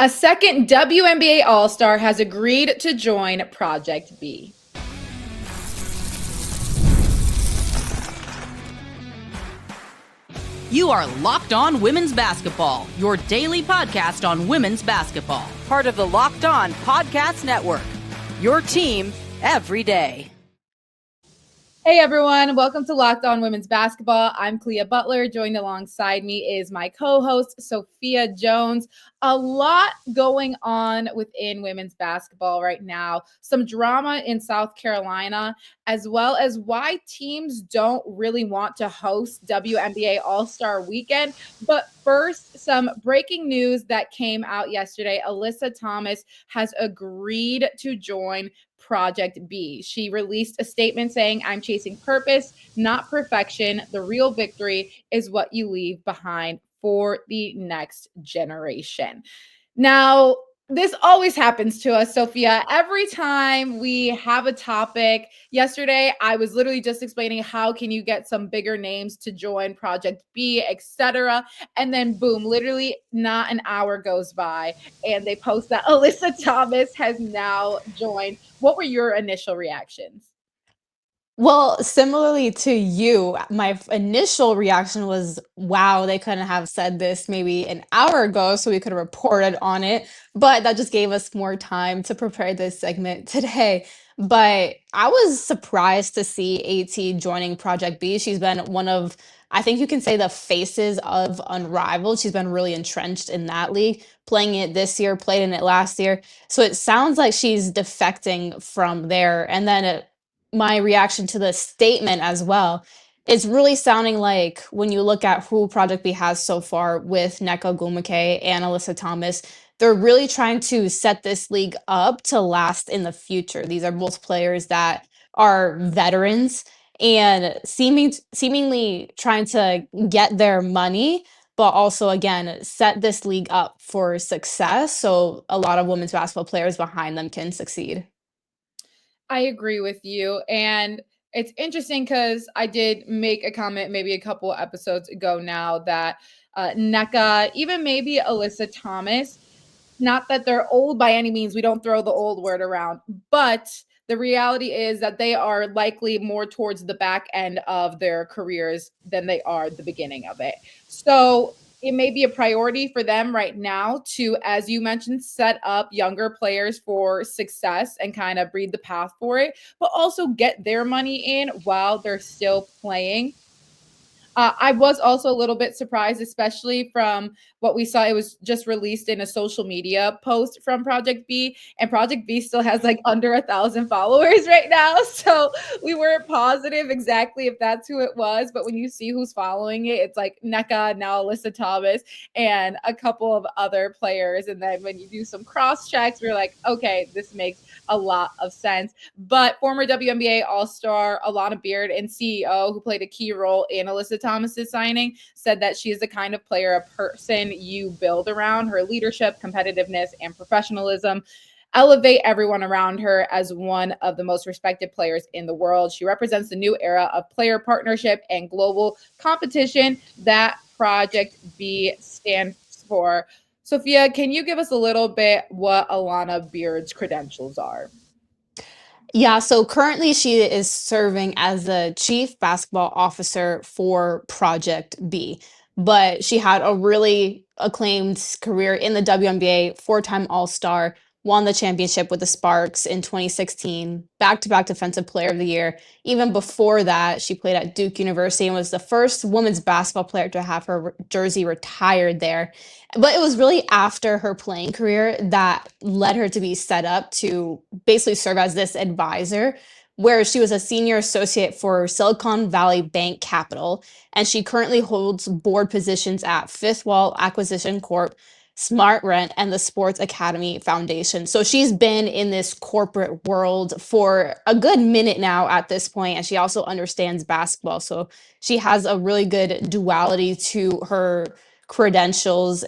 A second WNBA All-Star has agreed to join Project B. You are Locked On Women's Basketball, your daily podcast on women's basketball. Part of the Locked On Podcast Network, your team every day. Hey everyone, welcome to Locked On Women's Basketball. I'm Kalia Butler. Joined alongside me is my co-host, Sophia Jones. A lot going on within women's basketball right now. Some drama in South Carolina, as well as why teams don't really want to host WNBA All-Star Weekend. But first, some breaking news that came out yesterday. Alyssa Thomas has agreed to join Project B. She released a statement saying, "I'm chasing purpose, not perfection. The real victory is what you leave behind for the next generation." Now, this always happens to us, Sophia. Every time we have a topic, yesterday I was literally just explaining how can you get some bigger names to join Project B, etc. And then boom, literally not an hour goes by and they post that Alyssa Thomas has now joined. What were your initial reactions? Well, similarly to you, my initial reaction was, wow, they couldn't have said this maybe an hour ago so we could have reported on it. But that just gave us more time to prepare this segment today. But I was surprised to see AT joining Project B. She's been one of, I think you can say, the faces of Unrivaled. She's been really entrenched in that league, playing it this year, played in it last year. So it sounds like she's defecting from there. And then my reaction to the statement as well, it's really sounding like when you look at who Project B has so far with Nneka Ogwumike and Alyssa Thomas, they're really trying to set this league up to last in the future. These are both players that are veterans and seemingly trying to get their money, but also again set this league up for success so a lot of women's basketball players behind them can succeed. I agree with you. And it's interesting because I did make a comment maybe a couple episodes ago now that Nneka, even maybe Alyssa Thomas, not that they're old by any means, we don't throw the old word around, but the reality is that they are likely more towards the back end of their careers than they are the beginning of it. So it may be a priority for them right now to, as you mentioned, set up younger players for success and kind of breed the path for it, but also get their money in while they're still playing. I was also a little bit surprised, especially from what we saw. It was just released in a social media post from Project B, and Project B still has like under 1,000 followers right now. So we weren't positive exactly if that's who it was. But when you see who's following it, it's like Nneka, now Alyssa Thomas, and a couple of other players. And then when you do some cross checks, we're like, okay, this makes a lot of sense. But former WNBA All-Star Alana Beard and CEO, who played a key role in Alyssa Thomas's signing, said that she is the kind of player, a person you build around. Her leadership, competitiveness, and professionalism elevate everyone around her as one of the most respected players in the world. She represents the new era of player partnership and global competition that Project B stands for. Sophia, can you give us a little bit what Alana Beard's credentials are? Yeah, so currently she is serving as the chief basketball officer for Project B, but she had a really acclaimed career in the WNBA, four-time All-Star, won the championship with the Sparks in 2016, back-to-back Defensive Player of the Year. Even before that, she played at Duke University and was the first women's basketball player to have her jersey retired there. But it was really after her playing career that led her to be set up to basically serve as this advisor, where she was a senior associate for Silicon Valley Bank Capital, and she currently holds board positions at Fifth Wall Acquisition Corp, Smart Rent, and the Sports Academy Foundation. So she's been in this corporate world for a good minute now at this point, and she also understands basketball. So she has a really good duality to her credentials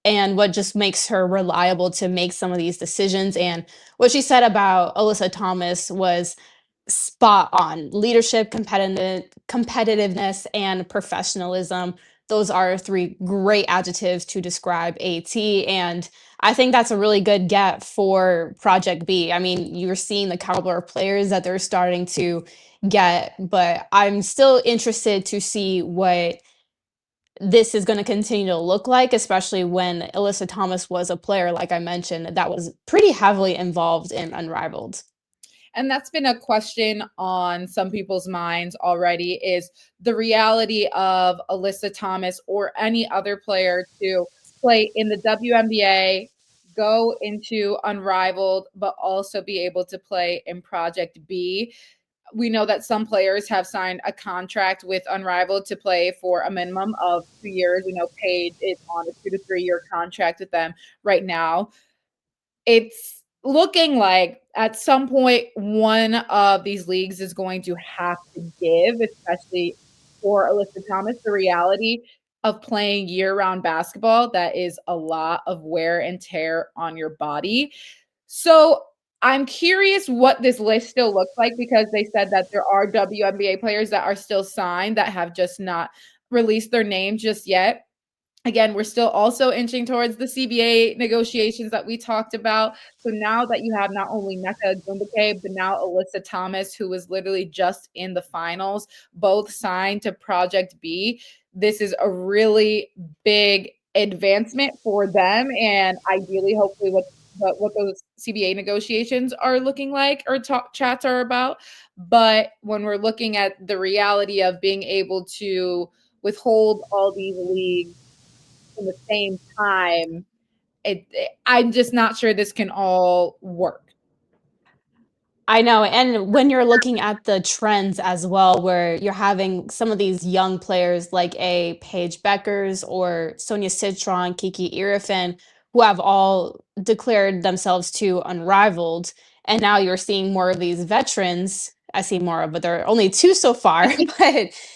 and what just makes her reliable to make some of these decisions. And what she said about Alyssa Thomas was spot on: leadership, competitiveness, and professionalism those are three great adjectives to describe AT. And I think that's a really good get for Project B. I mean, you're seeing the caliber of players that they're starting to get, but I'm still interested to see what this is going to continue to look like, especially when Alyssa Thomas was a player, like I mentioned, that was pretty heavily involved in Unrivaled. And that's been a question on some people's minds already, is the reality of Alyssa Thomas or any other player to play in the WNBA, go into Unrivaled, but also be able to play in Project B. We know that some players have signed a contract with Unrivaled to play for a minimum of 2 years. We know Paige is on a 2 to 3 year contract with them right now. It's looking like at some point one of these leagues is going to have to give, especially for Alyssa Thomas, the reality of playing year-round basketball. That is a lot of wear and tear on your body. So I'm curious what this list still looks like, because they said that there are WNBA players that are still signed that have just not released their names just yet. Again, we're still also inching towards the CBA negotiations that we talked about. So now that you have not only Nneka Ogwumike, but now Alyssa Thomas, who was literally just in the finals, both signed to Project B, this is a really big advancement for them. And ideally, hopefully, what those CBA negotiations are looking like, or chats are about. But when we're looking at the reality of being able to withhold all these leagues in the same time, I'm just not sure this can all work. I know. And when you're looking at the trends as well, where you're having some of these young players like a Paige Beckers or Sonia Citron, Kiki Irifin, who have all declared themselves to Unrivaled. And now you're seeing more of these veterans. I see more of, but there are only two so far, but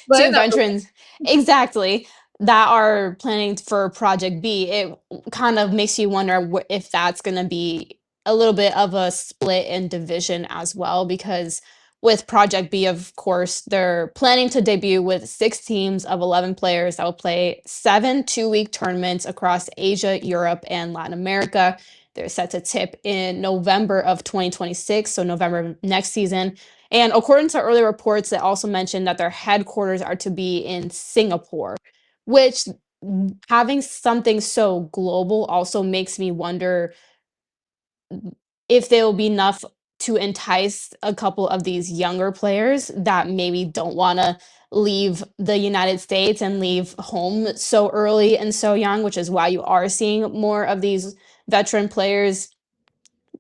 But two another veterans exactly that are planning for Project B. It kind of makes you wonder if that's going to be a little bit of a split in division as well, because with Project B, of course, they're planning to debut with 6 teams of 11 players that will play 7 2-week tournaments across Asia, Europe, and Latin America. They're set to tip in November of 2026, so November next season. And according to early reports, that also mentioned that their headquarters are to be in Singapore, which, having something so global also makes me wonder if there will be enough to entice a couple of these younger players that maybe don't want to leave the United States and leave home so early and so young, which is why you are seeing more of these veteran players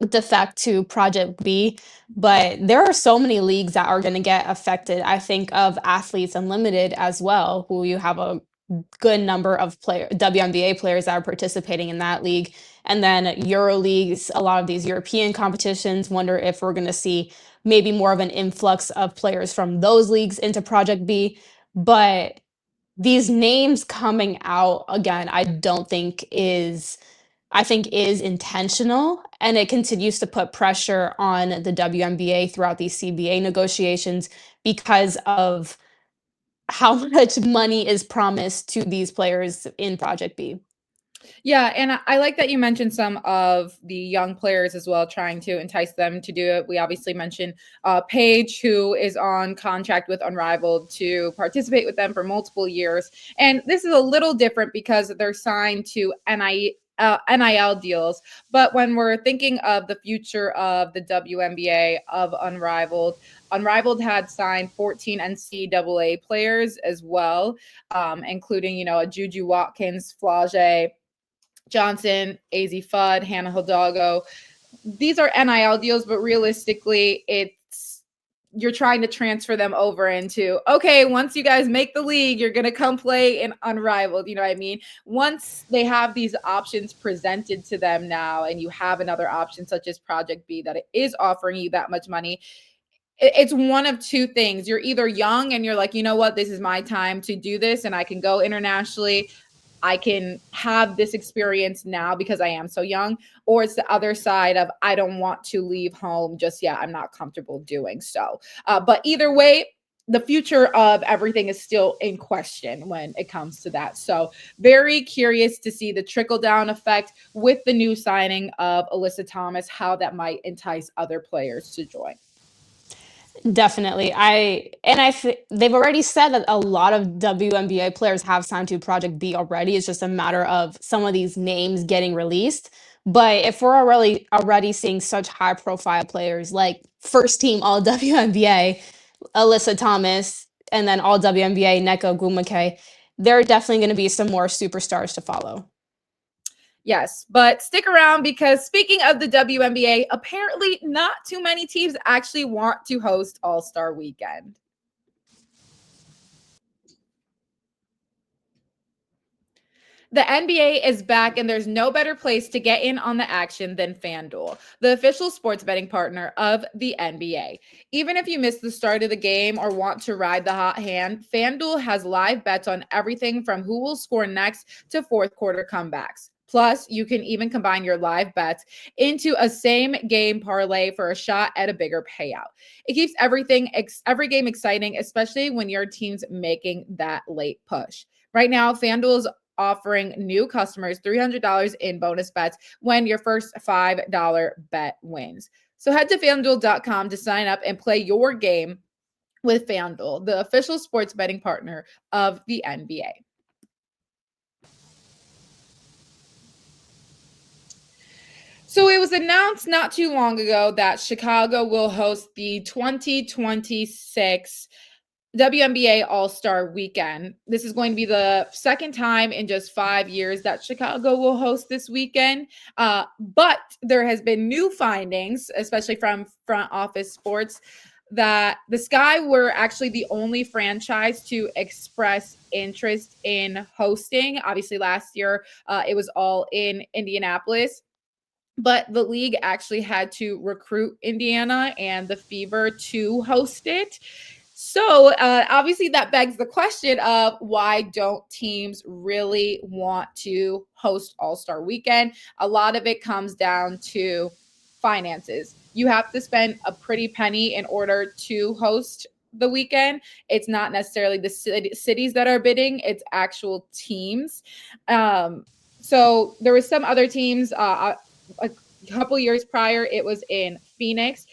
defect to Project B. But there are so many leagues that are going to get affected. I think of Athletes Unlimited as well, who you have a good number of WNBA players that are participating in that league. And then Euro leagues, a lot of these European competitions, wonder if we're going to see maybe more of an influx of players from those leagues into Project B. But these names coming out again, I think is intentional, and it continues to put pressure on the WNBA throughout these CBA negotiations because of how much money is promised to these players in Project B. Yeah, and I like that you mentioned some of the young players as well, trying to entice them to do it. We obviously mentioned Paige, who is on contract with Unrivaled to participate with them for multiple years. And this is a little different because they're signed to NIL deals. But when we're thinking of the future of the WNBA, of Unrivaled had signed 14 NCAA players as well, including, a Juju Watkins, Flage Johnson, AZ Fudd, Hannah Hidalgo. These are NIL deals, but realistically, you're trying to transfer them over into, okay, once you guys make the league, you're going to come play in Unrivaled. You know what I mean? Once they have these options presented to them now, and you have another option such as Project B that it is offering you that much money, it's one of two things. You're either young and you're like, you know what, this is my time to do this and I can go internationally. I can have this experience now because I am so young, or it's the other side of, I don't want to leave home just yet. I'm not comfortable doing so. But either way, the future of everything is still in question when it comes to that. So, very curious to see the trickle down effect with the new signing of Alyssa Thomas, how that might entice other players to join. Definitely. They've already said that a lot of WNBA players have signed to Project B already. It's just a matter of some of these names getting released. But if we're already seeing such high profile players like first team all WNBA, Alyssa Thomas, and then all WNBA Nneka Ogwumike, there are definitely going to be some more superstars to follow. Yes, but stick around because speaking of the WNBA, apparently not too many teams actually want to host All-Star Weekend. The NBA is back, and there's no better place to get in on the action than FanDuel, the official sports betting partner of the NBA. Even if you missed the start of the game or want to ride the hot hand, FanDuel has live bets on everything from who will score next to fourth quarter comebacks. Plus, you can even combine your live bets into a same game parlay for a shot at a bigger payout. It keeps every game exciting, especially when your team's making that late push. Right now, FanDuel is offering new customers $300 in bonus bets when your first $5 bet wins. So head to FanDuel.com to sign up and play your game with FanDuel, the official sports betting partner of the NBA. So it was announced not too long ago that Chicago will host the 2026 WNBA All-Star Weekend. This is going to be the second time in just 5 years that Chicago will host this weekend. But there has been new findings, especially from Front Office Sports, that the Sky were actually the only franchise to express interest in hosting. Obviously, last year it was all in Indianapolis. But the league actually had to recruit Indiana and the Fever to host it. So obviously that begs the question of why don't teams really want to host All-Star Weekend? A lot of it comes down to finances. You have to spend a pretty penny in order to host the weekend. It's not necessarily the cities that are bidding, it's actual teams. So there were some other teams, a couple years prior, it was in Phoenix.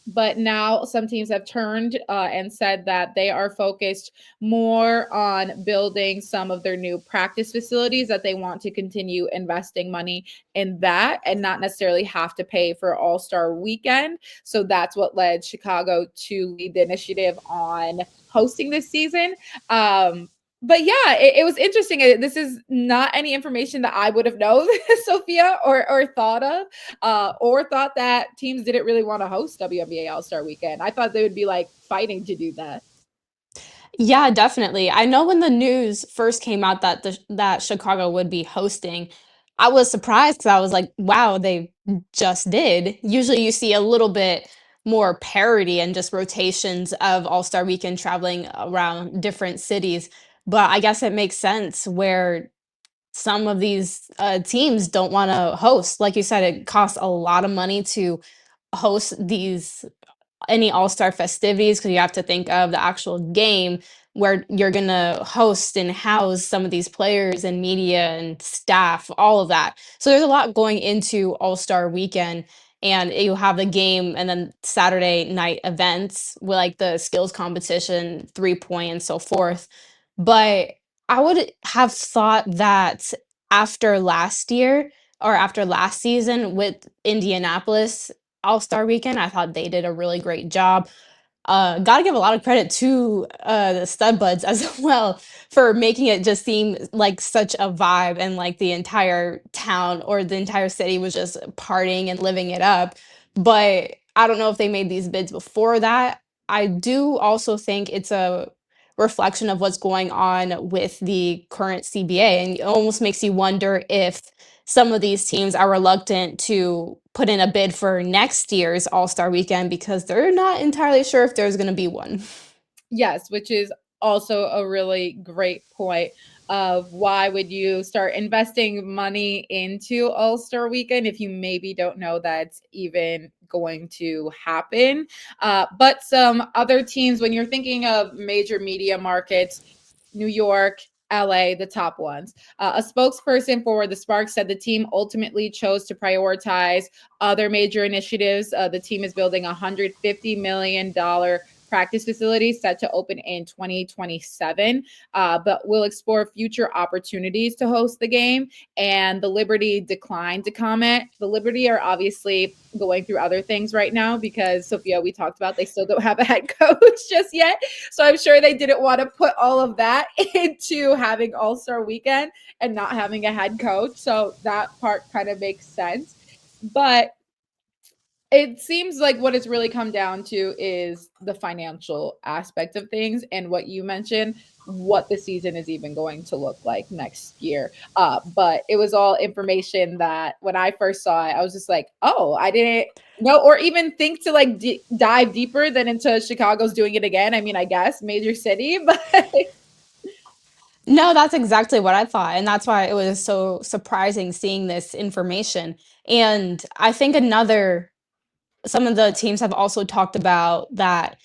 But now some teams have turned and said that they are focused more on building some of their new practice facilities, that they want to continue investing money in that and not necessarily have to pay for All-Star Weekend. So that's what led Chicago to lead the initiative on hosting this season. But yeah, it was interesting. This is not any information that I would have known, Sophia, or thought of, or thought that teams didn't really want to host WNBA All-Star Weekend. I thought they would be like fighting to do that. Yeah, definitely. I know when the news first came out that that Chicago would be hosting, I was surprised because I was like, "Wow, they just did." Usually, you see a little bit more parity and just rotations of All-Star Weekend traveling around different cities, but I guess it makes sense where some of these teams don't want to host. Like you said, it costs a lot of money to host these any all-star festivities because you have to think of the actual game where you're gonna host and house some of these players and media and staff, all of that. So there's a lot going into All-Star Weekend, and you have the game and then Saturday night events with like the skills competition, 3-point, and so forth. But I would have thought that after last year or after last season with Indianapolis All-Star Weekend. I thought they did a really great job. Gotta give a lot of credit to the stud buds as well for making it just seem like such a vibe and like the entire town or the entire city was just partying and living it up. But I don't know if they made these bids before that. I do also think it's a reflection of what's going on with the current CBA, and it almost makes you wonder if some of these teams are reluctant to put in a bid for next year's All-Star Weekend because they're not entirely sure if there's going to be one. Yes, which is also a really great point. of why would you start investing money into All-Star Weekend if you maybe don't know that's even going to happen. But some other teams, when you're thinking of major media markets, New York, LA, the top ones. A spokesperson for the Sparks said the team ultimately chose to prioritize other major initiatives. The team is building a $150 million practice facility set to open in 2027, but will explore future opportunities to host the game. And the Liberty declined to comment. The Liberty are obviously going through other things right now because, Sophia, we talked about they still don't have a head coach just yet. So I'm sure they didn't want to put all of that into having All-Star Weekend and not having a head coach. So that part kind of makes sense. But it seems like what it's really come down to is the financial aspect of things and what you mentioned, what the season is even going to look like next year. But it was all information that when I first saw it, I was just like, oh, I didn't know or even think to like dive deeper than into Chicago's doing it again. I mean, I guess major city, but No, that's exactly what I thought, and that's why it was so surprising seeing this information. And I think another some of the teams have also talked about that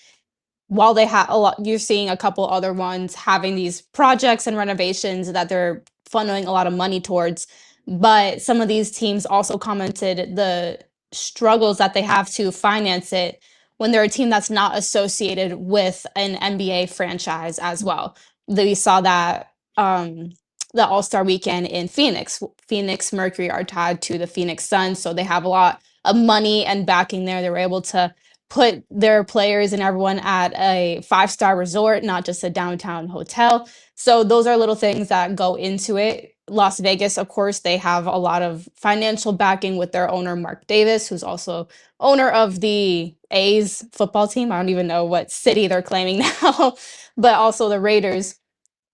while they have a lot, you're seeing a couple other ones having these projects and renovations that they're funneling a lot of money towards. But some of these teams also commented the struggles that they have to finance it when they're a team that's not associated with an NBA franchise as well. We saw that the All Star weekend in Phoenix. Phoenix Mercury are tied to the Phoenix Suns, so they have a lot of money and backing there. They were able to put their players and everyone at a five-star resort, not just a downtown hotel. So those are little things that go into it. Las Vegas, of course, they have a lot of financial backing with their owner, Mark Davis, who's also owner of the A's football team. I don't even know what city they're claiming now, but also the Raiders.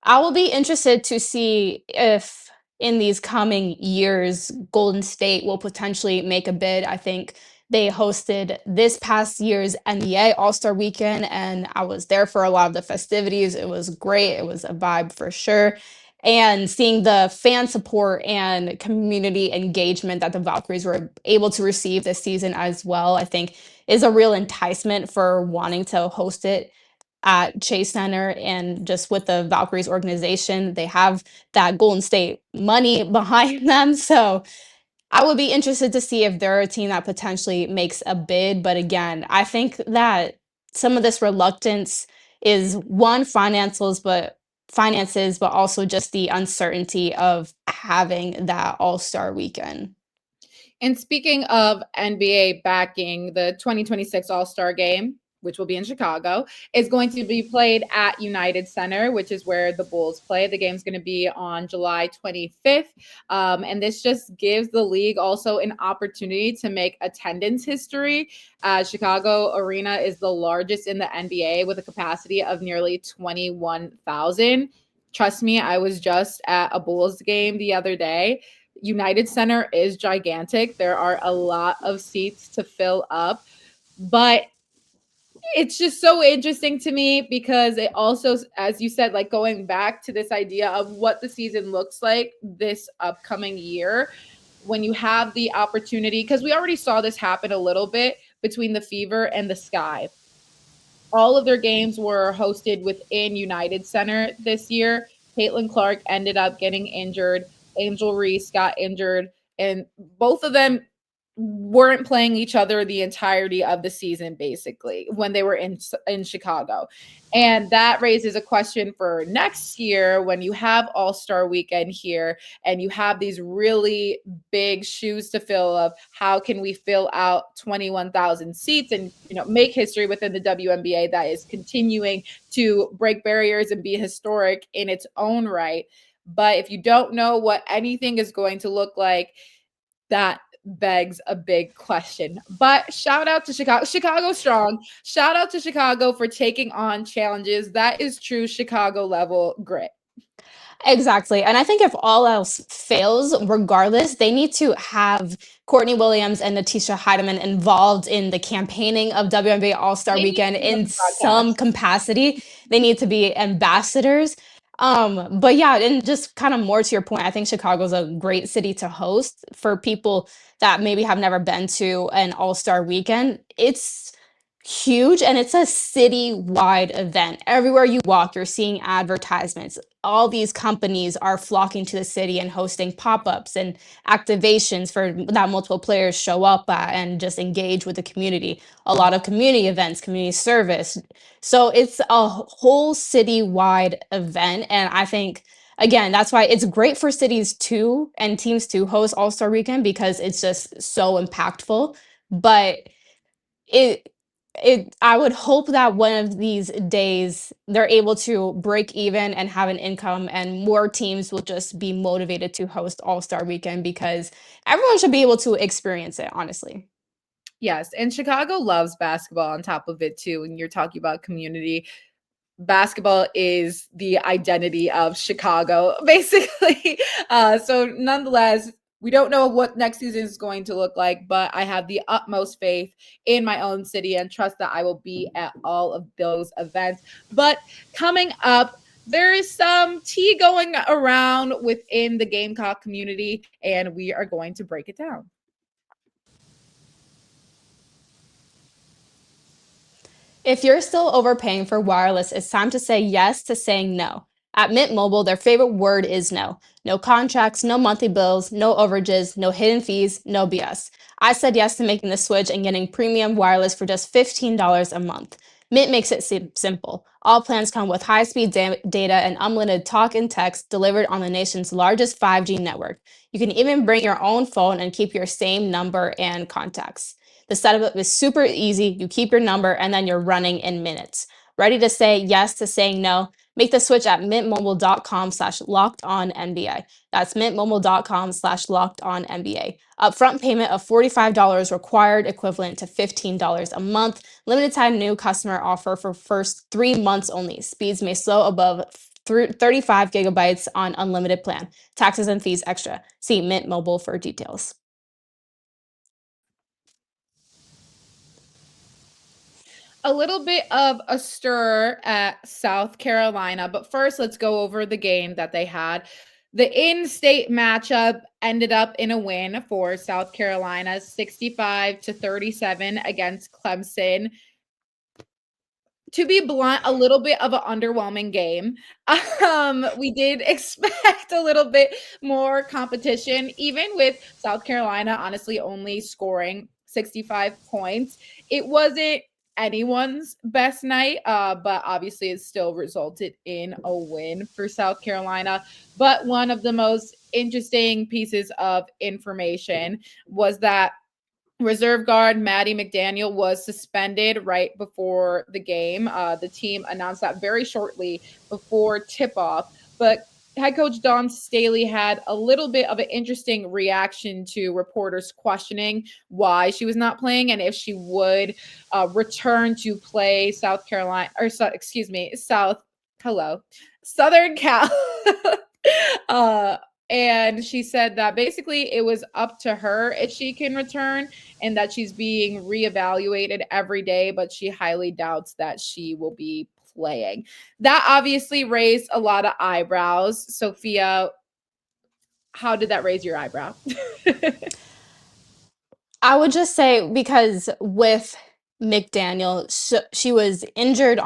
I will be interested to see if in these coming years, Golden State will potentially make a bid. I think they hosted this past year's NBA All-Star Weekend, and I was there for a lot of the festivities. It was great. It was a vibe for sure. And seeing the fan support and community engagement that the Valkyries were able to receive this season as well, I think is a real enticement for wanting to host it at Chase Center. And just with the Valkyries organization, they have that Golden State money behind them. So I would be interested to see if they're a team that potentially makes a bid. But again, I think that some of this reluctance is one finances, but also just the uncertainty of having that All-Star weekend. And speaking of NBA backing, the 2026 All-Star game, which will be in Chicago, is going to be played at United Center, which is where the Bulls play. The game's going to be on July 25th. And this just gives the league also an opportunity to make attendance history. Chicago Arena is the largest in the NBA with a capacity of nearly 21,000. Trust me, I was just at a Bulls game the other day. United Center is gigantic. There are a lot of seats to fill up, but it's just so interesting to me because it also, as you said, like going back to this idea of what the season looks like this upcoming year, when you have the opportunity, because we already saw this happen a little bit between the Fever and the Sky. All of their games were hosted within United Center this year. Caitlin Clark ended up getting injured. Angel Reese got injured, and both of them weren't playing each other the entirety of the season, basically, when they were in Chicago. And that raises a question for next year when you have All-Star Weekend here and you have these really big shoes to fill of how can we fill out 21,000 seats and make history within the WNBA that is continuing to break barriers and be historic in its own right. But if you don't know what anything is going to look like, that begs a big question. But shout out to Chicago strong. Shout out to Chicago for taking on challenges. That is true Chicago level grit. Exactly. And I think if all else fails, regardless, they need to have Courtney Williams and Natisha Heidemann involved in the campaigning of WNBA All-Star They need Weekend to be on in the podcast. some capacity. They need to be ambassadors. But yeah, and just kind of more to your point, I think Chicago's a great city to host for people that maybe have never been to an All-Star weekend. It's huge and it's a city-wide event. Everywhere you walk, you're seeing advertisements. All these companies are flocking to the city and hosting pop-ups and activations for that multiple players show up at and just engage with the community. A lot of community events, community service, so it's a whole city-wide event, and I think again, that's why it's great for cities to and teams to host All-Star Weekend because it's just so impactful. But it I would hope that one of these days they're able to break even and have an income and more teams will just be motivated to host All-Star Weekend because everyone should be able to experience it, honestly. Yes, and Chicago loves basketball on top of it too. When you're talking about community, basketball is the identity of Chicago, basically. So, nonetheless, we don't know what next season is going to look like, but I have the utmost faith in my own city and trust that I will be at all of those events. But coming up, there is some tea going around within the Gamecock community, and we are going to break it down. If you're still overpaying for wireless, it's time to say yes to saying no. At Mint Mobile, their favorite word is no. No contracts, no monthly bills, no overages, no hidden fees, no BS. I said yes to making the switch and getting premium wireless for just $15 a month. Mint makes it simple. All plans come with high-speed data and unlimited talk and text delivered on the nation's largest 5G network. You can even bring your own phone and keep your same number and contacts. The setup is super easy. You keep your number and then you're running in minutes. Ready to say yes to saying no? Make the switch at mintmobile.com/lockedonnba. That's mintmobile.com/lockedonnba. Upfront payment of $45 required, equivalent to $15 a month. Limited time new customer offer for first 3 months only. Speeds may slow above 35 gigabytes on unlimited plan. Taxes and fees extra. See Mint Mobile for details. A little bit of a stir at South Carolina, but first let's go over the game that they had. The in-state matchup ended up in a win for South Carolina, 65-37 against Clemson. To be blunt, a little bit of an underwhelming game. We did expect a little bit more competition, even with South Carolina honestly only scoring 65 points. It wasn't anyone's best night, but obviously it still resulted in a win for South Carolina. But one of the most interesting pieces of information was that reserve guard Maddie McDaniel was suspended right before the game. The team announced that very shortly before tip off, but head coach Dawn Staley had a little bit of an interesting reaction to reporters questioning why she was not playing and if she would return to play South Carolina or excuse me, Southern Cal. uh, and she said that basically it was up to her if she can return and that she's being reevaluated every day, but she highly doubts that she will be playing. That obviously raised a lot of eyebrows. Sophia, how did that raise your eyebrow? I would just say because with McDaniel, she was injured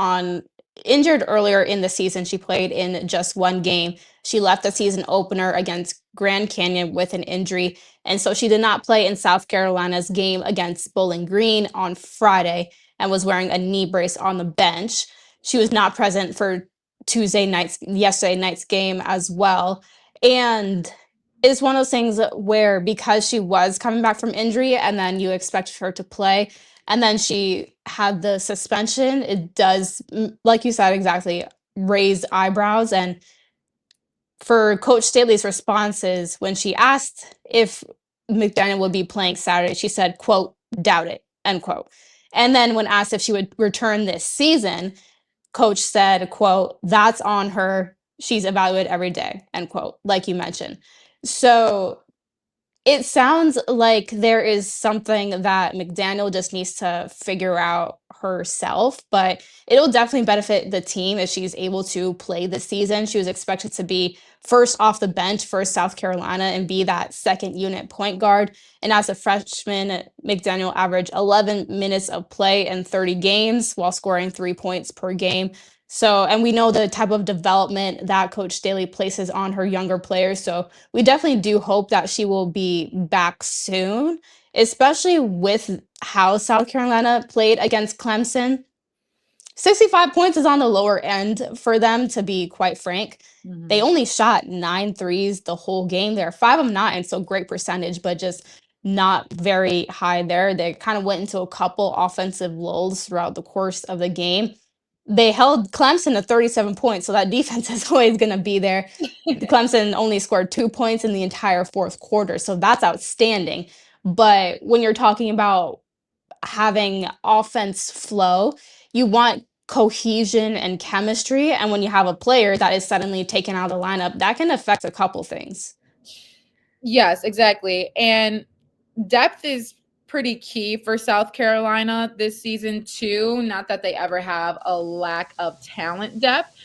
earlier in the season. She played in just one game. She left the season opener against Grand Canyon with an injury, and so she did not play in South Carolina's game against Bowling Green on Friday and was wearing a knee brace on the bench. She was not present for yesterday night's game as well. And it's one of those things where because she was coming back from injury and then you expect her to play and then she had the suspension, it does, like you said exactly, raise eyebrows. And for Coach Staley's responses when she asked if McDaniel would be playing Saturday, she said, quote, doubt it, end quote. And then when asked if she would return this season, Coach said, quote, that's on her. She's evaluated every day, end quote, like you mentioned. So it sounds like there is something that McDaniel just needs to figure out herself, but it'll definitely benefit the team if she's able to play this season. She was expected to be first off the bench for South Carolina and be that second unit point guard. And as a freshman, McDaniel averaged 11 minutes of play in 30 games while scoring 3 points per game. So, and we know the type of development that Coach Staley places on her younger players. So, we definitely do hope that she will be back soon, especially with how South Carolina played against Clemson. 65 points is on the lower end for them, to be quite frank. They only shot 9 threes the whole game. They're 5 of 9, so great percentage, but just not very high there. They kind of went into a couple offensive lulls throughout the course of the game. They held Clemson to 37 points, so that defense is always going to be there. Clemson only scored 2 points in the entire fourth quarter, so that's outstanding. But when you're talking about having offense flow, you want cohesion and chemistry. And when you have a player that is suddenly taken out of the lineup, that can affect a couple things. Yes, exactly. And depth is pretty key for South Carolina this season, too. Not that they ever have a lack of talent depth,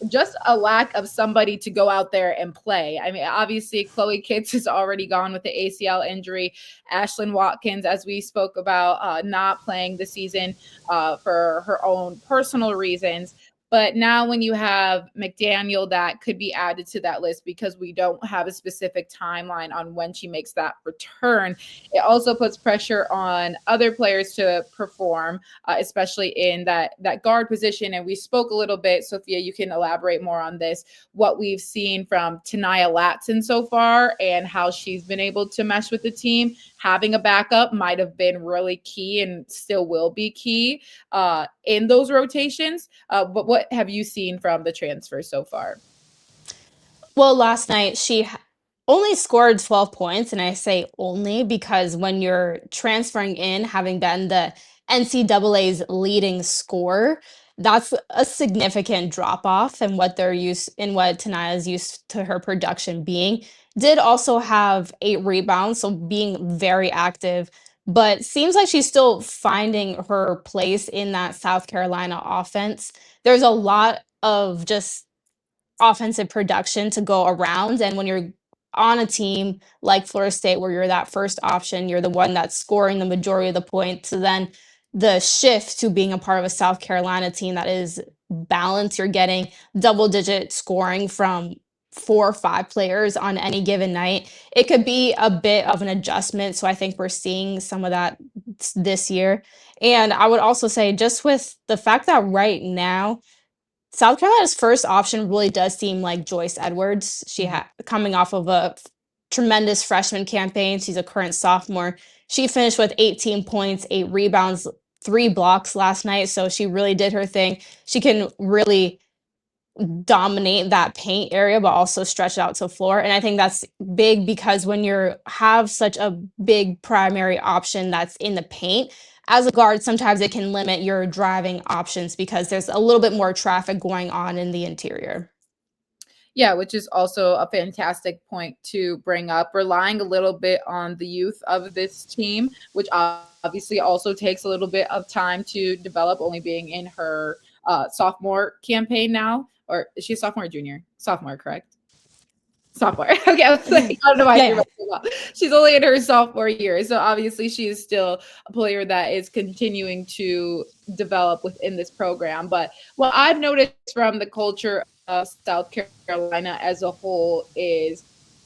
just a lack of somebody to go out there and play. I mean, obviously, Chloe Kitts is already gone with the ACL injury. Ashlyn Watkins, as we spoke about, not playing the season for her own personal reasons. But now when you have McDaniel, that could be added to that list because we don't have a specific timeline on when she makes that return. It also puts pressure on other players to perform, especially in that guard position. And we spoke a little bit, Sophia, you can elaborate more on this, what we've seen from Tanaya Latson so far and how she's been able to mesh with the team. Having a backup might have been really key and still will be key in those rotations. But what have you seen from the transfer so far? Well, last night she only scored 12 points, and I say only because when you're transferring in, having been the NCAA's leading scorer, that's a significant drop off in what they're used in what Tanaya's used to her production being. Did also have 8 rebounds, so being very active, but seems like she's still finding her place in that South Carolina offense. There's a lot of just offensive production to go around. And when you're on a team like Florida State, where you're that first option, you're the one that's scoring the majority of the points. So then the shift to being a part of a South Carolina team that is balanced, you're getting double digit scoring from 4 or 5 players on any given night. It could be a bit of an adjustment. So I think we're seeing some of that this year. And I would also say, just with the fact that right now, South Carolina's first option really does seem like Joyce Edwards. Coming off of a tremendous freshman campaign. She's a current sophomore. She finished with 18 points, 8 rebounds, 3 blocks last night. So she really did her thing. She can really dominate that paint area, but also stretch it out to the floor. And I think that's big because when you have such a big primary option that's in the paint, as a guard, sometimes it can limit your driving options because there's a little bit more traffic going on in the interior. Yeah, which is also a fantastic point to bring up, relying a little bit on the youth of this team, which obviously also takes a little bit of time to develop, only being in her sophomore campaign now. Or is she a sophomore or junior? Sophomore, correct? Sophomore. Okay, I was like, I don't know why I threw myself off. She's only in her sophomore year. So obviously she is still a player that is continuing to develop within this program. But what I've noticed from the culture of South Carolina as a whole is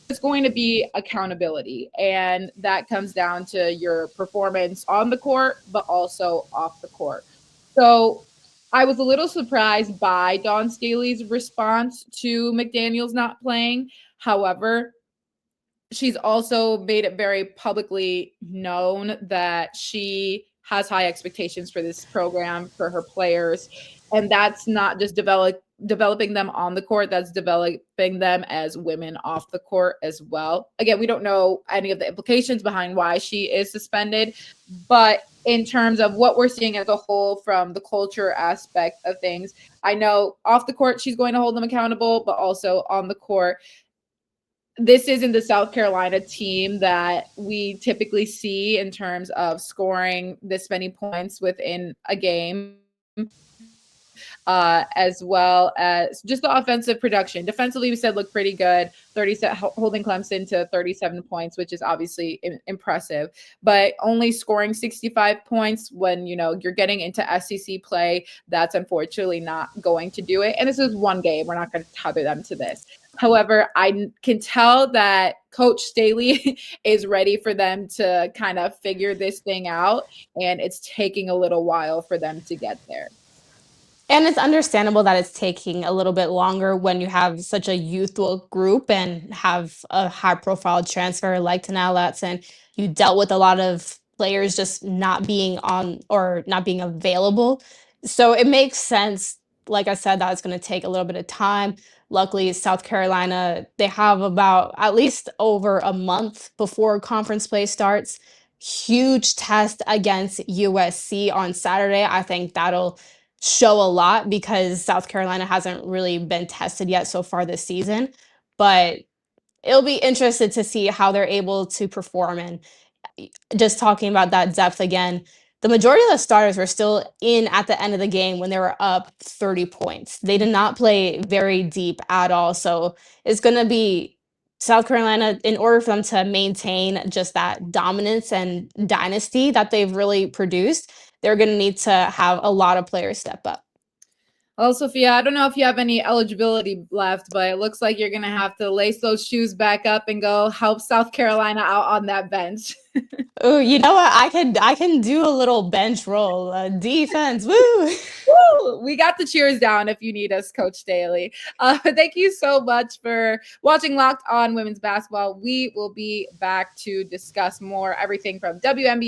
it's going to be accountability. And that comes down to your performance on the court, but also off the court. So I was a little surprised by Dawn Staley's response to McDaniel's not playing. However, she's also made it very publicly known that she has high expectations for this program, for her players. And that's not just developing them on the court, that's developing them as women off the court as well. Again, we don't know any of the implications behind why she is suspended, but in terms of what we're seeing as a whole from the culture aspect of things, I know off the court she's going to hold them accountable, but also on the court, this isn't the South Carolina team that we typically see in terms of scoring this many points within a game. As well as just the offensive production. Defensively, we said looked pretty good. Holding Clemson to 37 points, which is obviously impressive. But only scoring 65 points when you're getting into SEC play, that's unfortunately not going to do it. And this is one game; we're not going to tether them to this. However, I can tell that Coach Staley is ready for them to kind of figure this thing out, and it's taking a little while for them to get there. And it's understandable that it's taking a little bit longer when you have such a youthful group and have a high profile transfer like Tanaya Latson. You dealt with a lot of players just not being on or not being available. So it makes sense, like I said, that it's going to take a little bit of time. Luckily, South Carolina, they have about at least over a month before conference play starts. Huge test against USC on Saturday. I think that'll show a lot because South Carolina hasn't really been tested yet so far this season. But it'll be interested to see how they're able to perform. And just talking about that depth again, the majority of the starters were still in at the end of the game when they were up 30 points. They did not play very deep at all. So it's going to be South Carolina, in order for them to maintain just that dominance and dynasty that they've really produced, they're going to need to have a lot of players step up. Well, Sophia, I don't know if you have any eligibility left, but it looks like you're going to have to lace those shoes back up and go help South Carolina out on that bench. Oh, you know what? I can do a little bench roll, defense. Woo! Woo! We got the cheers down if you need us, Coach Staley. Thank you so much for watching Locked On Women's Basketball. We will be back to discuss more everything from WNBA